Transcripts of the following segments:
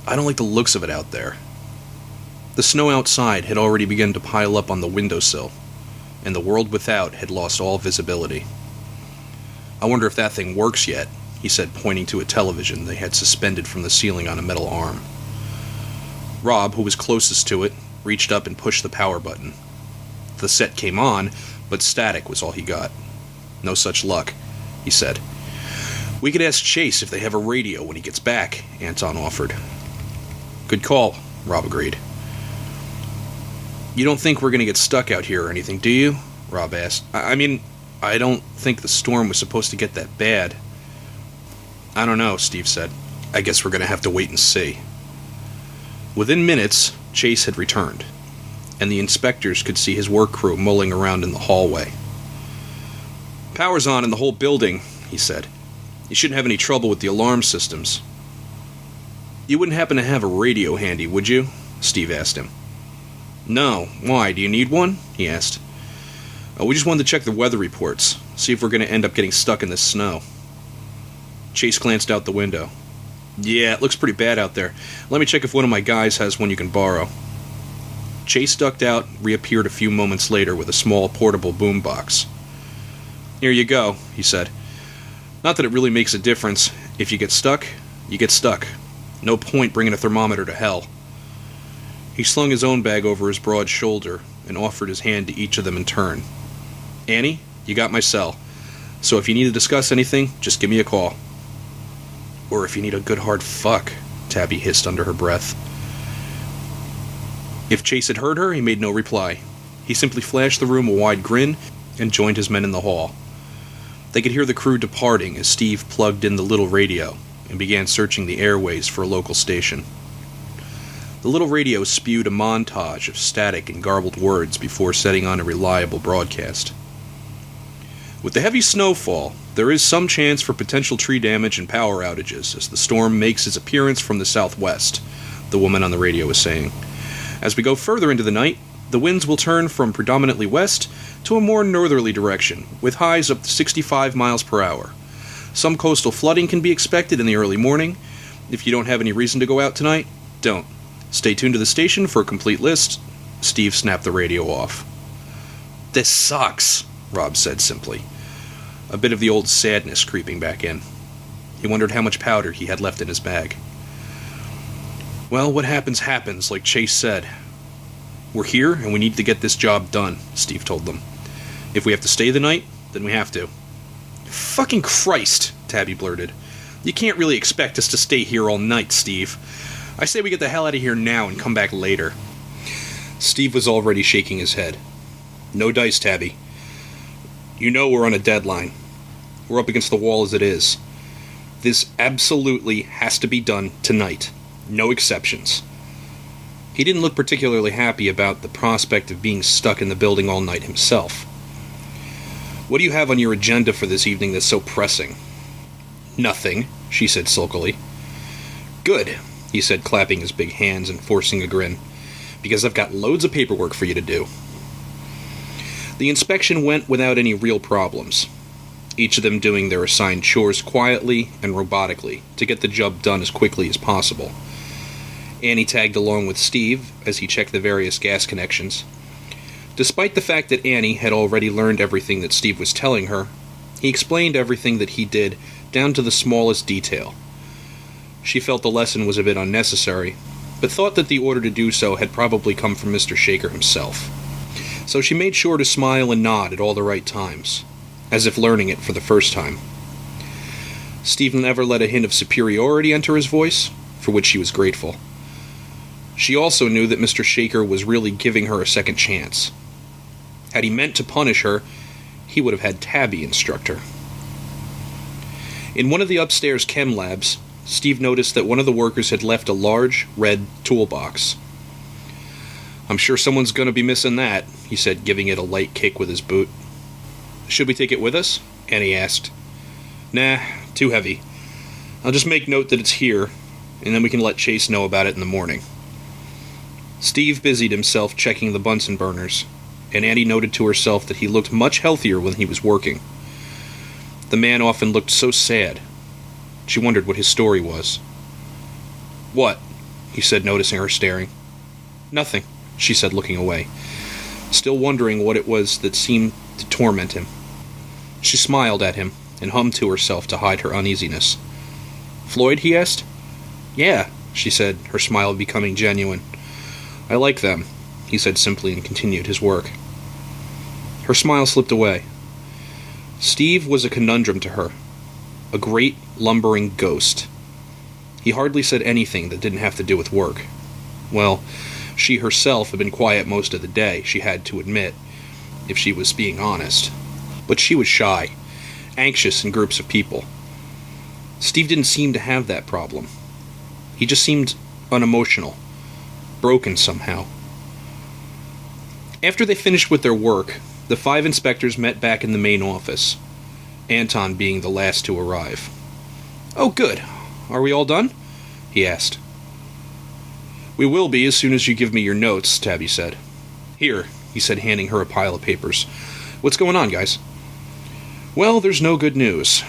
I don't like the looks of it out there. The snow outside had already begun to pile up on the windowsill, and the world without had lost all visibility. I wonder if that thing works yet, he said, pointing to a television they had suspended from the ceiling on a metal arm. Rob, who was closest to it, reached up and pushed the power button. The set came on, but static was all he got. No such luck, he said. We could ask Chase if they have a radio when he gets back, Anton offered. Good call, Rob agreed. You don't think we're going to get stuck out here or anything, do you? Rob asked. I mean, I don't think the storm was supposed to get that bad. I don't know, Steve said. I guess we're going to have to wait and see. Within minutes, Chase had returned, and the inspectors could see his work crew mulling around in the hallway. Power's on in the whole building, he said. You shouldn't have any trouble with the alarm systems. You wouldn't happen to have a radio handy, would you? Steve asked him. No. Why? Do you need one? He asked. We just wanted to check the weather reports, see if we're going to end up getting stuck in this snow. Chase glanced out the window. Yeah, it looks pretty bad out there. Let me check if one of my guys has one you can borrow. Chase ducked out, reappeared a few moments later with a small portable boombox. Here you go, he said. Not that it really makes a difference. If you get stuck, you get stuck. No point bringing a thermometer to hell. He slung his own bag over his broad shoulder and offered his hand to each of them in turn. Annie, you got my cell. So if you need to discuss anything, just give me a call. Or if you need a good hard fuck, Tabby hissed under her breath. If Chase had heard her, he made no reply. He simply flashed the room a wide grin and joined his men in the hall. They could hear the crew departing as Steve plugged in the little radio and began searching the airways for a local station. The little radio spewed a montage of static and garbled words before setting on a reliable broadcast. With the heavy snowfall, there is some chance for potential tree damage and power outages as the storm makes its appearance from the southwest, the woman on the radio was saying. As we go further into the night, the winds will turn from predominantly west to a more northerly direction, with highs up to 65 miles per hour. Some coastal flooding can be expected in the early morning. If you don't have any reason to go out tonight, don't. Stay tuned to the station for a complete list. Steve snapped the radio off. This sucks, Rob said simply, a bit of the old sadness creeping back in. He wondered how much powder he had left in his bag. Well, what happens, happens, like Chase said. We're here, and we need to get this job done, Steve told them. If we have to stay the night, then we have to. Fucking Christ, Tabby blurted. You can't really expect us to stay here all night, Steve. I say we get the hell out of here now and come back later. Steve was already shaking his head. No dice, Tabby. You know we're on a deadline. We're up against the wall as it is. This absolutely has to be done tonight. No exceptions. He didn't look particularly happy about the prospect of being stuck in the building all night himself. What do you have on your agenda for this evening that's so pressing? Nothing, she said sulkily. Good, he said, clapping his big hands and forcing a grin, because I've got loads of paperwork for you to do. The inspection went without any real problems, each of them doing their assigned chores quietly and robotically to get the job done as quickly as possible. Annie tagged along with Steve as he checked the various gas connections. Despite the fact that Annie had already learned everything that Steve was telling her, he explained everything that he did down to the smallest detail. She felt the lesson was a bit unnecessary, but thought that the order to do so had probably come from Mr. Shaker himself. So she made sure to smile and nod at all the right times, as if learning it for the first time. Steve never let a hint of superiority enter his voice, for which she was grateful. She also knew that Mr. Shaker was really giving her a second chance. Had he meant to punish her, he would have had Tabby instruct her. In one of the upstairs chem labs, Steve noticed that one of the workers had left a large, red toolbox. I'm sure someone's going to be missing that, he said, giving it a light kick with his boot. Should we take it with us? Annie asked. Nah, too heavy. I'll just make note that it's here, and then we can let Chase know about it in the morning. Steve busied himself checking the Bunsen burners, and Annie noted to herself that he looked much healthier when he was working. The man often looked so sad. She wondered what his story was. What? he said, noticing her staring. Nothing, she said, looking away, still wondering what it was that seemed to torment him. She smiled at him and hummed to herself to hide her uneasiness. Floyd, he asked. Yeah, she said, her smile becoming genuine. I like them, he said simply and continued his work. Her smile slipped away. Steve was a conundrum to her, a great lumbering ghost. He hardly said anything that didn't have to do with work. Well, she herself had been quiet most of the day, she had to admit, if she was being honest. But she was shy, anxious in groups of people. Steve didn't seem to have that problem. He just seemed unemotional, broken somehow. After they finished with their work, the 5 inspectors met back in the main office, Anton being the last to arrive. Oh, good. Are we all done? He asked. We will be as soon as you give me your notes, Tabby said. Here, he said, handing her a pile of papers. What's going on, guys? Well, there's no good news,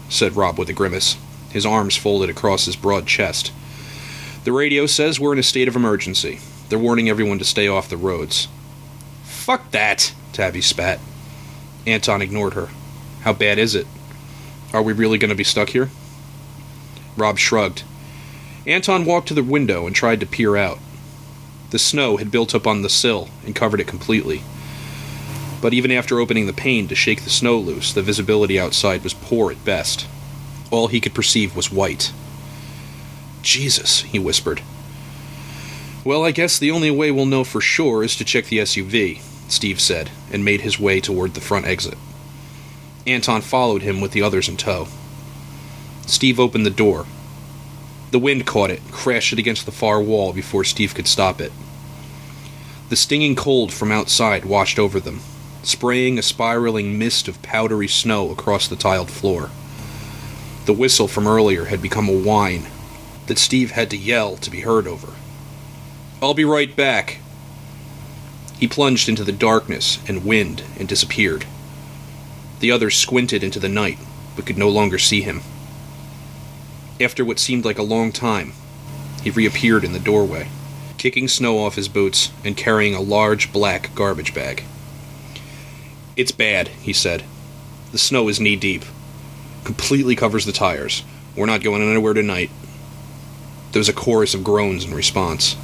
said Rob with a grimace, his arms folded across his broad chest. The radio says we're in a state of emergency. They're warning everyone to stay off the roads. Fuck that, Tabby spat. Anton ignored her. How bad is it? Are we really going to be stuck here? Rob shrugged. Anton walked to the window and tried to peer out. The snow had built up on the sill and covered it completely. But even after opening the pane to shake the snow loose, the visibility outside was poor at best. All he could perceive was white. Jesus, he whispered. Well, I guess the only way we'll know for sure is to check the SUV, Steve said, and made his way toward the front exit. Anton followed him with the others in tow. Steve opened the door. The wind caught it, crashed it against the far wall before Steve could stop it. The stinging cold from outside washed over them, spraying a spiraling mist of powdery snow across the tiled floor. The whistle from earlier had become a whine that Steve had to yell to be heard over. I'll be right back. He plunged into the darkness and wind and disappeared. The others squinted into the night, but could no longer see him. After what seemed like a long time, he reappeared in the doorway, kicking snow off his boots and carrying a large black garbage bag. It's bad, he said. The snow is knee-deep. Completely covers the tires. We're not going anywhere tonight. There was a chorus of groans in response.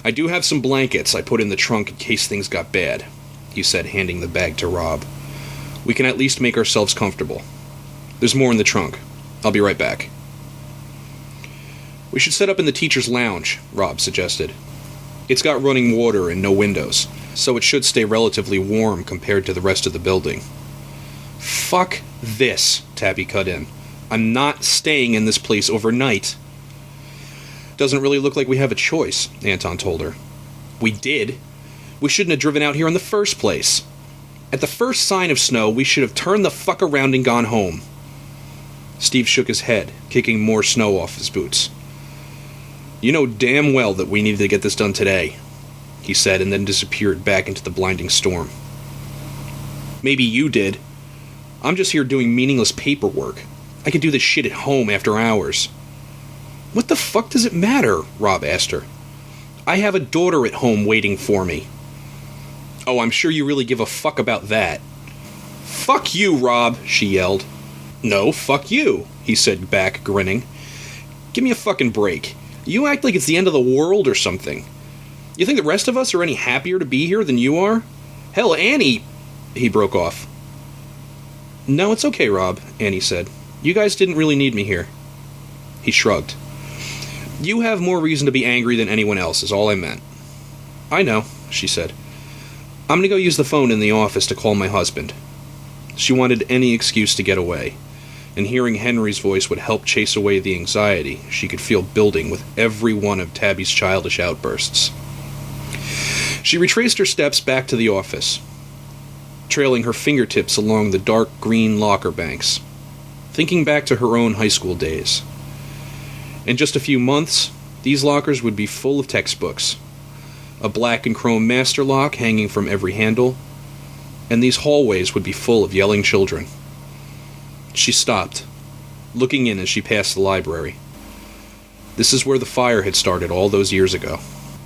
I do have some blankets I put in the trunk in case things got bad, he said, handing the bag to Rob. We can at least make ourselves comfortable. There's more in the trunk. I'll be right back. We should set up in the teacher's lounge, Rob suggested. It's got running water and no windows, so it should stay relatively warm compared to the rest of the building. Fuck this, Tabby cut in. I'm not staying in this place overnight. Doesn't really look like we have a choice, Anton told her. We did. We shouldn't have driven out here in the first place. At the first sign of snow, we should have turned the fuck around and gone home. Steve shook his head, kicking more snow off his boots. You know damn well that we needed to get this done today, he said, and then disappeared back into the blinding storm. Maybe you did. I'm just here doing meaningless paperwork. I can do this shit at home after hours. What the fuck does it matter? Rob asked her. I have a daughter at home waiting for me. Oh, I'm sure you really give a fuck about that. Fuck you, Rob, she yelled. No, fuck you, he said back, grinning. Give me a fucking break. You act like it's the end of the world or something. You think the rest of us are any happier to be here than you are? Hell, Annie... He broke off. No, it's okay, Rob, Annie said. You guys didn't really need me here. He shrugged. You have more reason to be angry than anyone else, is all I meant. I know, she said. I'm gonna go use the phone in the office to call my husband. She wanted any excuse to get away, and hearing Henry's voice would help chase away the anxiety she could feel building with every one of Tabby's childish outbursts. She retraced her steps back to the office, trailing her fingertips along the dark green locker banks, thinking back to her own high school days. In just a few months, these lockers would be full of textbooks, a black and chrome master lock hanging from every handle, and these hallways would be full of yelling children. She stopped, looking in as she passed the library. This is where the fire had started all those years ago.